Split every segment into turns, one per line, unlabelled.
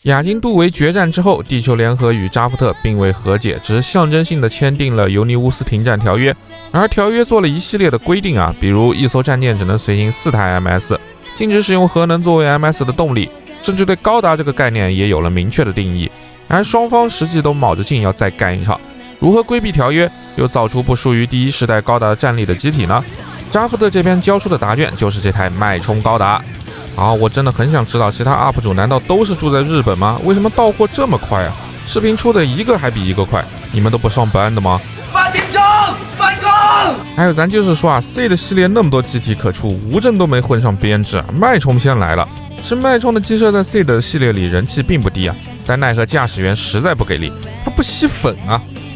亚金杜维决战之后，地球联合与扎夫特并未和解，只是象征性的签订了尤尼乌斯停战条约。而条约做了一系列的规定比如一艘战舰只能随行4台 MS， 禁止使用核能作为 MS 的动力，甚至对高达这个概念也有了明确的定义。而双方实际都卯着劲要再干一场，如何规避条约，又造出不输于第一世代高达战力的机体呢？扎夫特这边交出的答卷就是这台脉冲高达。我真的很想知道其他 UP 主难道都是住在日本吗？为什么到货这么快啊？视频出的一个还比一个快，你们都不上班的吗？8点钟翻工！还有咱就是说C 的系列那么多机体可出，无证都没混上编制，脉冲先来了。是脉冲的机设在 C 的系列里人气并不低但奈何驾驶员实在不给力，他不吸粉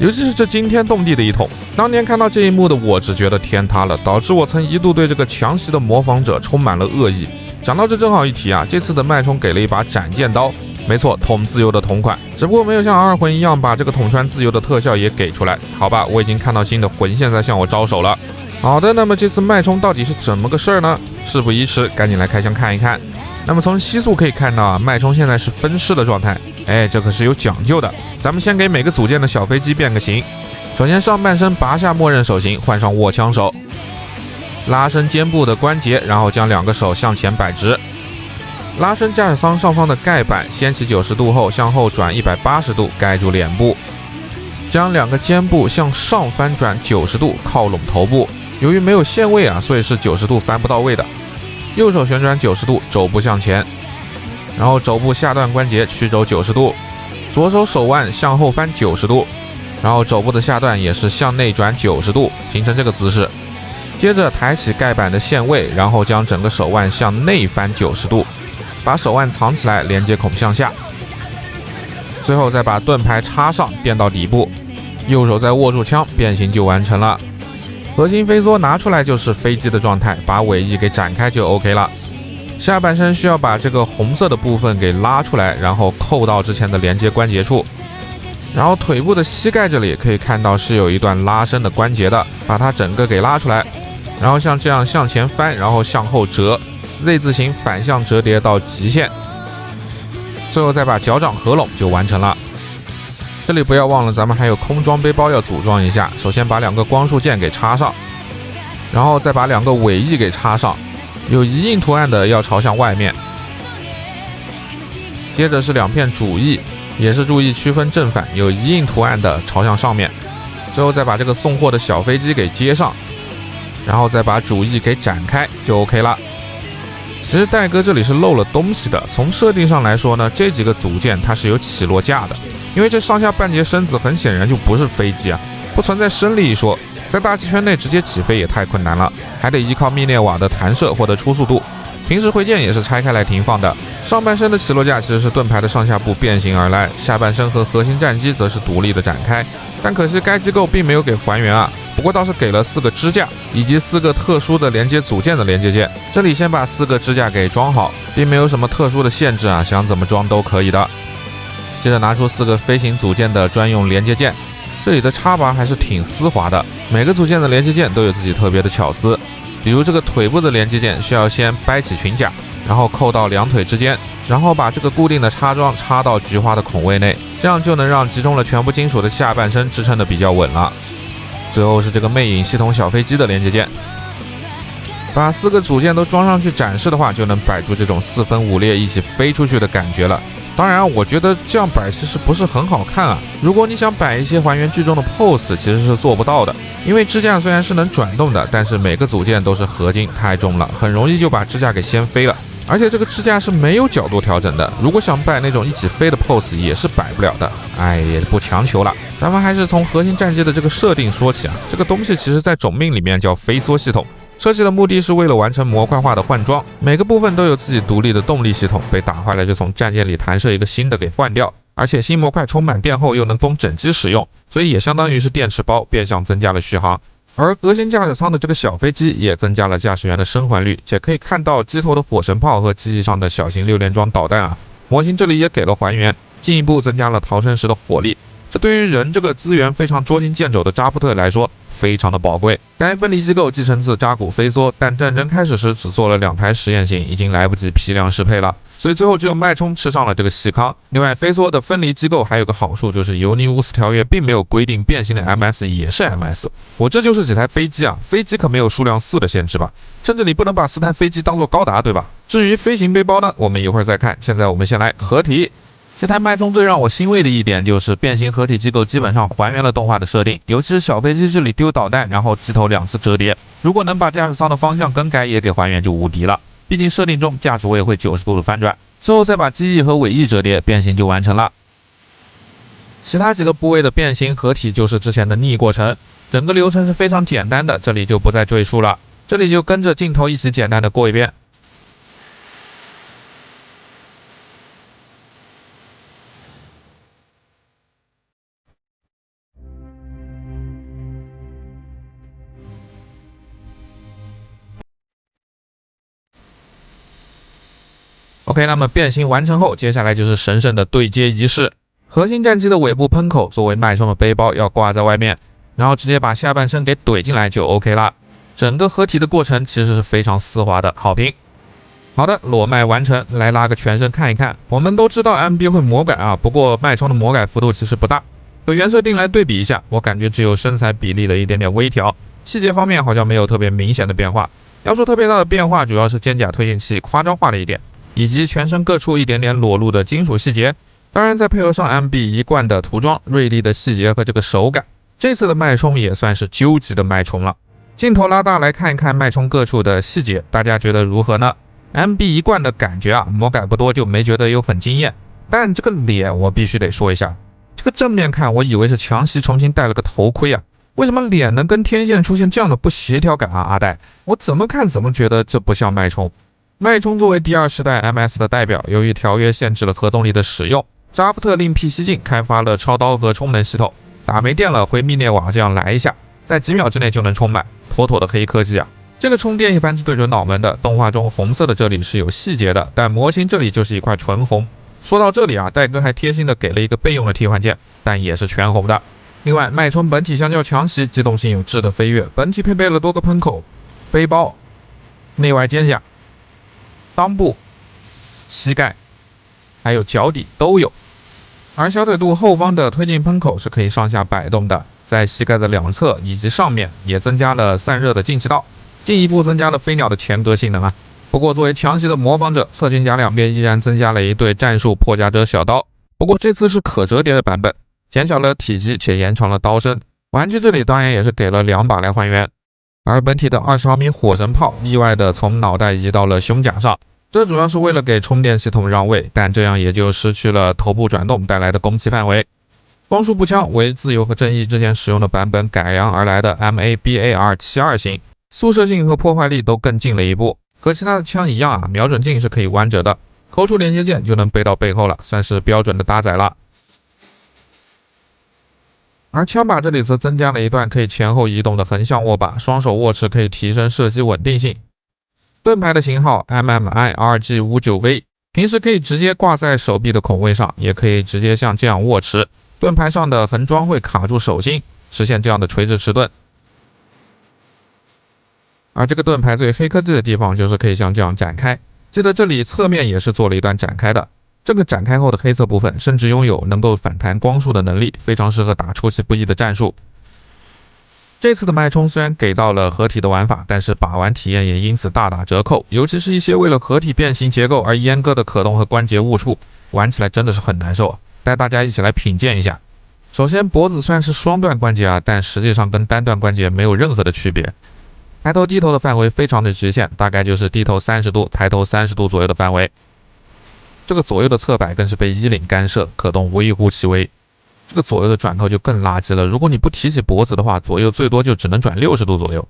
尤其是这惊天动地的一通。当年看到这一幕的我只觉得天塌了，导致我曾一度对这个强袭的模仿者充满了恶意。讲到这正好一提这次的脉冲给了一把斩剑刀，没错，捅自由的同款，只不过没有像二魂一样把这个捅穿自由的特效也给出来。好吧，我已经看到新的魂线在向我招手了。好的，那么这次脉冲到底是怎么个事儿呢？事不宜迟，赶紧来开箱看一看。那么从吸速可以看到脉冲现在是分尸的状态，这可是有讲究的。咱们先给每个组件的小飞机变个形，首先上半身拔下默认手型，换上握枪手，拉伸肩部的关节，然后将2个手向前摆直，拉伸驾驶舱上方的盖板，掀起90度后向后转180度盖住脸部，将2个肩部向上翻转90度靠拢头部。由于没有限位所以是90度翻不到位的。右手旋转90度，肘部向前，然后肘部下段关节曲肘90度，左手手腕向后翻90度，然后肘部的下段也是向内转90度，形成这个姿势。接着抬起盖板的限位，然后将整个手腕向内翻90度，把手腕藏起来，连接孔向下。最后再把盾牌插上，垫到底部，右手再握住枪，变形就完成了。核心飞梭拿出来就是飞机的状态，把尾翼给展开就 OK 了。下半身需要把这个红色的部分给拉出来，然后扣到之前的连接关节处。然后腿部的膝盖这里可以看到是有一段拉伸的关节的，把它整个给拉出来，然后像这样向前翻，然后向后折 ，Z 字形反向折叠到极限，最后再把脚掌合拢就完成了。这里不要忘了，咱们还有空装背包要组装一下。首先把2个光束键给插上，然后再把2个尾翼给插上，有一印图案的要朝向外面。接着是2片主翼，也是注意区分正反，有一印图案的朝向上面。最后再把这个送货的小飞机给接上，然后再把主翼给展开就 OK 了。其实戴哥这里是漏了东西的，从设定上来说呢，这几个组件它是有起落架的。因为这上下半截身子很显然就不是飞机不存在升力一说，在大气圈内直接起飞也太困难了，还得依靠密涅瓦的弹射获得初速度。平时回键也是拆开来停放的。上半身的起落架其实是盾牌的上下部变形而来，下半身和核心战机则是独立的展开。但可惜该机构并没有给还原不过倒是给了4个支架以及4个特殊的连接组件的连接件。这里先把4个支架给装好，并没有什么特殊的限制想怎么装都可以的。接着拿出4个飞行组件的专用连接件，这里的插拔还是挺丝滑的，每个组件的连接件都有自己特别的巧思。比如这个腿部的连接件需要先掰起裙甲，然后扣到2腿之间，然后把这个固定的插桩插到菊花的孔位内，这样就能让集中了全部金属的下半身支撑的比较稳了。最后是这个魅影系统小飞机的连接件，把4个组件都装上去展示的话，就能摆出这种4分5裂一起飞出去的感觉了。当然我觉得这样摆其实不是很好看如果你想摆一些还原剧中的 pose 其实是做不到的，因为支架虽然是能转动的，但是每个组件都是合金，太重了，很容易就把支架给掀飞了。而且这个支架是没有角度调整的，如果想摆那种一起飞的 pose 也是摆不了的。也不强求了，咱们还是从核心战机的这个设定说起这个东西其实在种命里面叫飞梭系统，设计的目的是为了完成模块化的换装，每个部分都有自己独立的动力系统，被打坏了就从战舰里弹射一个新的给换掉，而且新模块充满电后又能供整机使用，所以也相当于是电池包，变相增加了续航。而核心驾驶舱的这个小飞机也增加了驾驶员的生还率，且可以看到机头的火神炮和机翼上的小型6连装导弹模型这里也给了还原，进一步增加了逃生时的火力。这对于人这个资源非常捉襟见肘的扎夫特来说非常的宝贵。该分离机构继承自扎古飞梭，但战争开始时只做了2台实验型，已经来不及批量适配了。所以最后只有脉冲吃上了这个细糠。另外，飞梭的分离机构还有个好处，就是尤尼乌斯条约并没有规定变形的 MS 也是 MS。我这就是几台飞机啊，飞机可没有数量4的限制吧？甚至你不能把4台飞机当做高达，对吧？至于飞行背包呢，我们一会儿再看。现在我们先来合体。这台脉冲最让我欣慰的一点就是变形合体机构基本上还原了动画的设定，尤其是小飞机这里丢导弹，然后机头2次折叠，如果能把驾驶舱的方向更改也给还原就无敌了。毕竟设定中驾驶位会90度的翻转，之后再把机翼和尾翼折叠，变形就完成了。其他几个部位的变形合体就是之前的逆过程，整个流程是非常简单的，这里就不再赘述了。这里就跟着镜头一起简单的过一遍。OK， 那么变形完成后，接下来就是神圣的对接仪式。核心战机的尾部喷口作为脉冲的背包要挂在外面，然后直接把下半身给怼进来就 OK 了。整个合体的过程其实是非常丝滑的，好评。好的，裸麦完成，来拉个全身看一看。我们都知道 MB 会魔改啊，不过脉冲的魔改幅度其实不大。和原设定来对比一下，我感觉只有身材比例的一点点微调，细节方面好像没有特别明显的变化。要说特别大的变化，主要是肩胛推进器夸张化了一点，以及全身各处一点点裸露的金属细节。当然再配合上 MB 一贯的涂装，锐利的细节和这个手感，这次的脉冲也算是究极的脉冲了。镜头拉大来看一看脉冲各处的细节，大家觉得如何呢？ MB 一贯的感觉啊，魔改不多就没觉得有很惊艳。但这个脸我必须得说一下，这个正面看我以为是强袭重新戴了个头盔啊，为什么脸能跟天线出现这样的不协调感啊？阿戴，我怎么看怎么觉得这不像脉冲。脉冲作为第2世代 MS 的代表，由于条约限制了核动力的使用，扎夫特另辟蹊径开发了超刀和充能系统，打没电了回密涅瓦这样来一下，在几秒之内就能充满，妥妥的黑科技啊！这个充电一般是对准脑门的，动画中红色的这里是有细节的，但模型这里就是一块纯红。说到这里啊，戴哥还贴心的给了一个备用的替换件，但也是全红的。另外，脉冲本体相较强袭，机动性有质的飞跃，本体配备了多个喷口、背包、内外肩胛、裆部、膝盖还有脚底都有，而小腿肚后方的推进喷口是可以上下摆动的，在膝盖的两侧以及上面也增加了散热的进气道，进一步增加了飞鸟的前格性能啊。不过作为强袭的模仿者，侧肩胛两边依然增加了一对战术破甲者小刀，不过这次是可折叠的版本，减小了体积且延长了刀身。玩具这里当然也是给了2把来还原，而本体的20毫米火神炮意外的从脑袋移到了胸甲上，这主要是为了给充电系统让位，但这样也就失去了头部转动带来的攻击范围。光束步枪为自由和正义之前使用的版本改良而来的 MABAR72 型，速射性和破坏力都更进了一步。和其他的枪一样啊，瞄准镜是可以弯折的，抠出连接键就能背到背后了，算是标准的搭载了。而枪把这里则增加了一段可以前后移动的横向握把，双手握持可以提升射击稳定性。盾牌的型号 MMI-RG59V， 平时可以直接挂在手臂的孔位上，也可以直接像这样握持，盾牌上的横装会卡住手心，实现这样的垂直持盾。而这个盾牌最黑科技的地方就是可以像这样展开，记得这里侧面也是做了一段展开的，这个展开后的黑色部分甚至拥有能够反弹光束的能力，非常适合打出其不意的战术。这次的脉冲虽然给到了合体的玩法，但是把玩体验也因此大打折扣，尤其是一些为了合体变形结构而阉割的可动和关节误触，玩起来真的是很难受啊！带大家一起来品鉴一下。首先脖子虽然是双段关节啊，但实际上跟单段关节没有任何的区别。抬头低头的范围非常的局限，大概就是低头30度，抬头30度左右的范围。这个左右的侧摆更是被衣领干涉，可动微乎其微。这个左右的转头就更垃圾了，如果你不提起脖子的话，左右最多就只能转60度左右。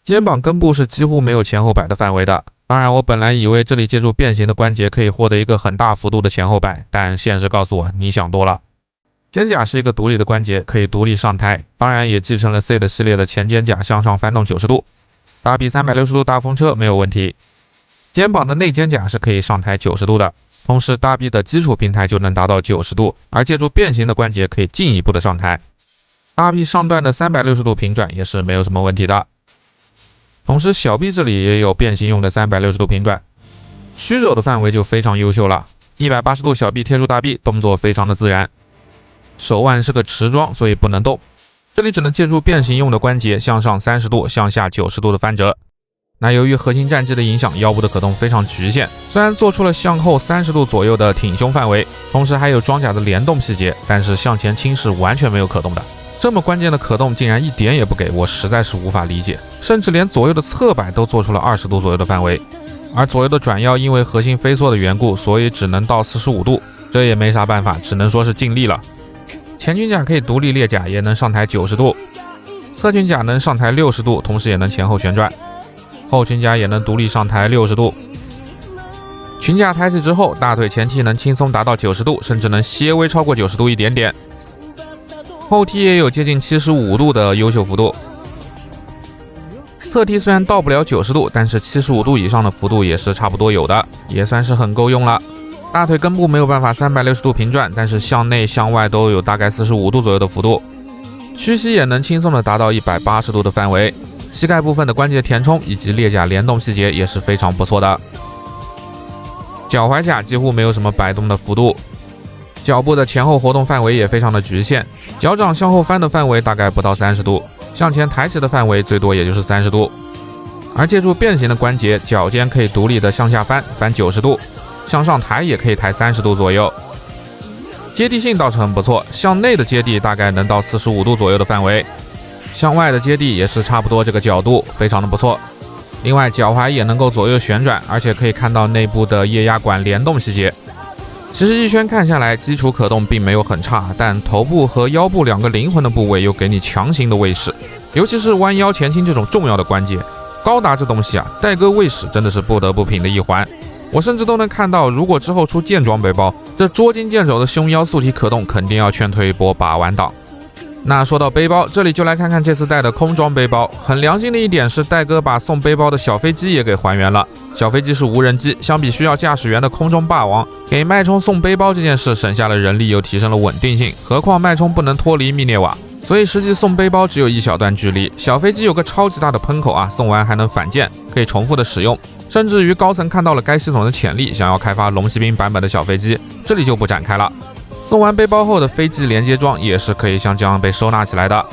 肩膀根部是几乎没有前后摆的范围的，当然我本来以为这里借助变形的关节可以获得一个很大幅度的前后摆，但现实告诉我你想多了。肩胛是一个独立的关节，可以独立上抬，当然也继承了 C 的系列的前肩胛向上翻动90度，打比360度大风车没有问题。肩膀的内肩胛是可以上抬90度的，同时大臂的基础平台就能达到90度，而借助变形的关节可以进一步的上抬。大臂上段的360度平转也是没有什么问题的，同时小臂这里也有变形用的360度平转。虚肘的范围就非常优秀了，180度小臂贴住大臂，动作非常的自然。手腕是个持桩，所以不能动，这里只能借助变形用的关节向上30度，向下90度的翻折。那由于核心战绩的影响，腰部的可动非常局限，虽然做出了向后30度左右的挺胸范围，同时还有装甲的联动细节，但是向前倾是完全没有可动的。这么关键的可动竟然一点也不给，我实在是无法理解。甚至连左右的侧摆都做出了20度左右的范围，而左右的转腰因为核心飞缩的缘故，所以只能到45度，这也没啥办法，只能说是尽力了。前裙甲可以独立列甲，也能上抬90度，侧裙甲能上抬60度，同时也能前后旋转，后裙甲也能独立上抬60度。裙甲抬起之后，大腿前踢能轻松达到90度，甚至能些微超过90度一点点。后踢也有接近75度的优秀幅度。侧踢虽然到不了90度，但是75度以上的幅度也是差不多有的，也算是很够用了。大腿根部没有办法360度平转，但是向内向外都有大概45度左右的幅度。屈膝也能轻松的达到180度的范围。膝盖部分的关节填充以及列甲联动细节也是非常不错的。脚踝甲几乎没有什么摆动的幅度，脚部的前后活动范围也非常的局限，脚掌向后翻的范围大概不到30度，向前抬起的范围最多也就是30度。而借助变形的关节，脚尖可以独立的向下翻90度，向上抬也可以抬30度左右。接地性倒是很不错，向内的接地大概能到45度左右的范围，向外的接地也是差不多这个角度，非常的不错。另外脚踝也能够左右旋转，而且可以看到内部的液压管联动细节。其实一圈看下来，基础可动并没有很差，但头部和腰部两个灵魂的部位又给你强行的喂食，尤其是弯腰前倾这种重要的关节。高达这东西啊，带哥喂食真的是不得不品的一环。我甚至都能看到，如果之后出剑装背包，这捉襟见肘的胸腰素体可动肯定要劝退一波把玩党。那说到背包，这里就来看看这次带的空装背包。很良心的一点是，戴哥把送背包的小飞机也给还原了。小飞机是无人机，相比需要驾驶员的空中霸王，给脉冲送背包这件事省下了人力，又提升了稳定性。何况脉冲不能脱离密涅瓦，所以实际送背包只有一小段距离。小飞机有个超级大的喷口啊，送完还能反舰，可以重复的使用。甚至于高层看到了该系统的潜力，想要开发龙骑兵版本的小飞机，这里就不展开了。送完背包后的飞机连接桩也是可以像这样被收纳起来的。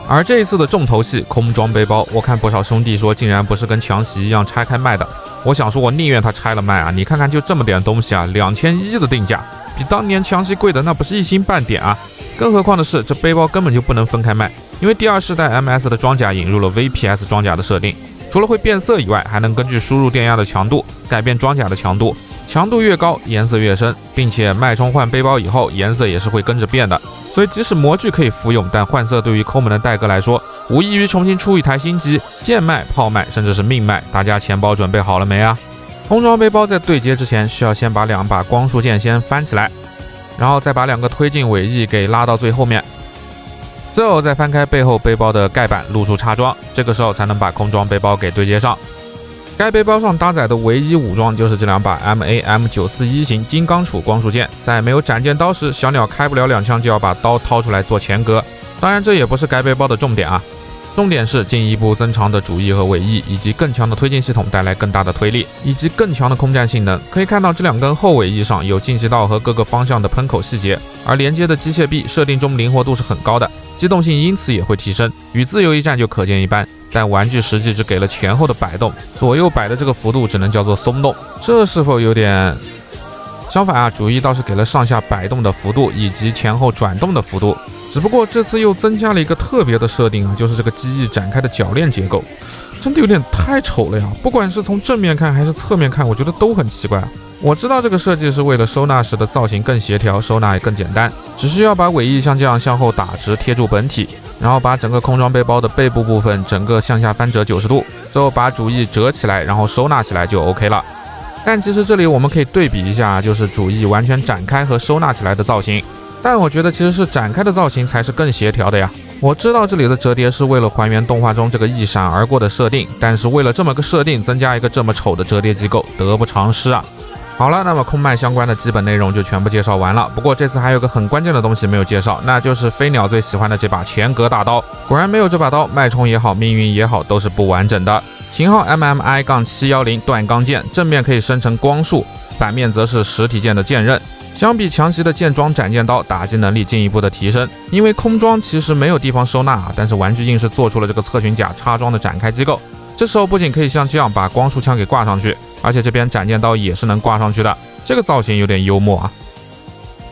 而这一次的重头戏空装背包，我看不少兄弟说竟然不是跟强袭一样拆开卖的。我想说，我宁愿他拆了卖啊！你看看就这么点东西啊，2100的定价，比当年强袭贵的那不是一星半点啊！更何况的是，这背包根本就不能分开卖，因为第二世代 MS 的装甲引入了 VPS 装甲的设定。除了会变色以外，还能根据输入电压的强度改变装甲的强度，强度越高颜色越深，并且脉冲换背包以后颜色也是会跟着变的。所以即使模具可以复用，但换色对于抠门的戴哥来说，无异于重新出一台新机，剑脉、炮脉甚至是命脉，大家钱包准备好了没啊？空装背包在对接之前，需要先把2把光束剑先翻起来，然后再把2个推进尾翼给拉到最后面。最后再翻开背后背包的盖板，露出插装，这个时候才能把空装背包给对接上。该背包上搭载的唯一武装就是这2把 MAM941型金刚杵光束剑，在没有斩剑刀时，小鸟开不了2枪就要把刀掏出来做前格。当然这也不是该背包的重点啊，重点是进一步增长的主翼和尾翼，以及更强的推进系统带来更大的推力，以及更强的空战性能。可以看到这2根后尾翼上有进气道和各个方向的喷口细节，而连接的机械臂设定中灵活度是很高的，机动性因此也会提升，与自由一战就可见一斑。但玩具实际只给了前后的摆动，左右摆的这个幅度只能叫做松动，这是否有点……相反啊，主翼倒是给了上下摆动的幅度以及前后转动的幅度。只不过这次又增加了一个特别的设定啊，就是这个机翼展开的铰链结构，真的有点太丑了呀！不管是从正面看还是侧面看，我觉得都很奇怪。我知道这个设计是为了收纳时的造型更协调，收纳也更简单，只需要把尾翼像这样向后打直贴住本体，然后把整个空装背包的背部部分整个向下翻折90度，最后把主翼折起来，然后收纳起来就 OK 了。但其实这里我们可以对比一下，就是主翼完全展开和收纳起来的造型。但我觉得其实是展开的造型才是更协调的呀。我知道这里的折叠是为了还原动画中这个一闪而过的设定，但是为了这么个设定增加一个这么丑的折叠机构，得不偿失啊。好了，那么空脉相关的基本内容就全部介绍完了。不过这次还有个很关键的东西没有介绍，那就是飞鸟最喜欢的这把前格大刀。果然没有这把刀，脉冲也好，命运也好，都是不完整的。型号 MMI-710短钢剑，正面可以生成光束，反面则是实体剑的剑刃。相比强袭的剑装斩剑刀，打击能力进一步的提升。因为空装其实没有地方收纳啊，但是玩具硬是做出了这个侧裙甲插装的展开机构。这时候不仅可以像这样把光束枪给挂上去，而且这边斩剑刀也是能挂上去的，这个造型有点幽默啊。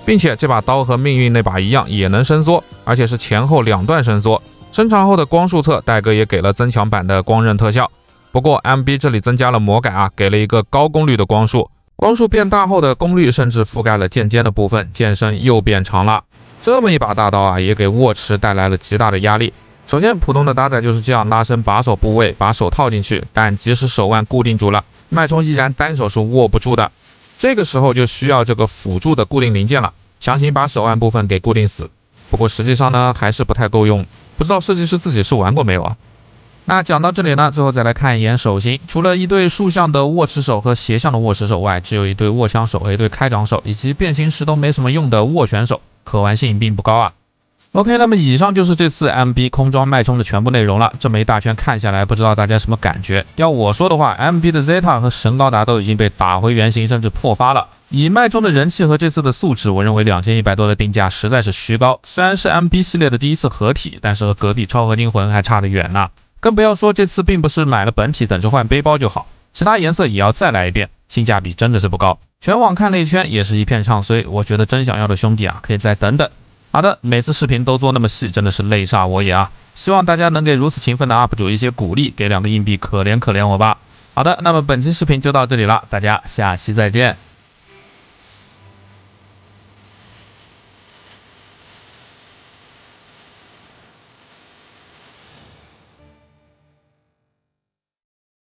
并且这把刀和命运那把一样，也能伸缩，而且是前后两段伸缩。伸长后的光束侧，戴哥也给了增强版的光刃特效。不过 MB 这里增加了魔改啊，给了一个高功率的光束。光束变大后的功率甚至覆盖了剑尖的部分，剑身又变长了。这么一把大刀啊，也给握持带来了极大的压力。首先，普通的搭载就是这样拉伸把手部位，把手套进去，但即使手腕固定住了，脉冲依然单手是握不住的。这个时候就需要这个辅助的固定零件了，强行把手腕部分给固定死。不过实际上呢，还是不太够用，不知道设计师自己是玩过没有啊？那讲到这里呢，最后再来看一眼手型，除了一对竖向的握持手和斜向的握持手外，只有一对握枪手和一对开掌手，以及变形时都没什么用的握拳手，可玩性并不高啊。OK， 那么以上就是这次 MB 空装脉冲的全部内容了。这么一大圈看下来，不知道大家什么感觉？要我说的话 ，MB 的 Zeta 和神高达都已经被打回原形，甚至破发了。以脉冲的人气和这次的素质，我认为2100多的定价实在是虚高。虽然是 MB 系列的第一次合体，但是和隔壁超合金魂还差得远呢。更不要说这次并不是买了本体等着换背包就好，其他颜色也要再来一遍，性价比真的是不高。全网看了一圈也是一片唱衰，我觉得真想要的兄弟啊，可以再等等。好的，每次视频都做那么细，真的是累煞我也啊！希望大家能给如此勤奋的 UP 主一些鼓励，给2个硬币可怜可怜我吧。好的，那么本期视频就到这里了，大家下期再见。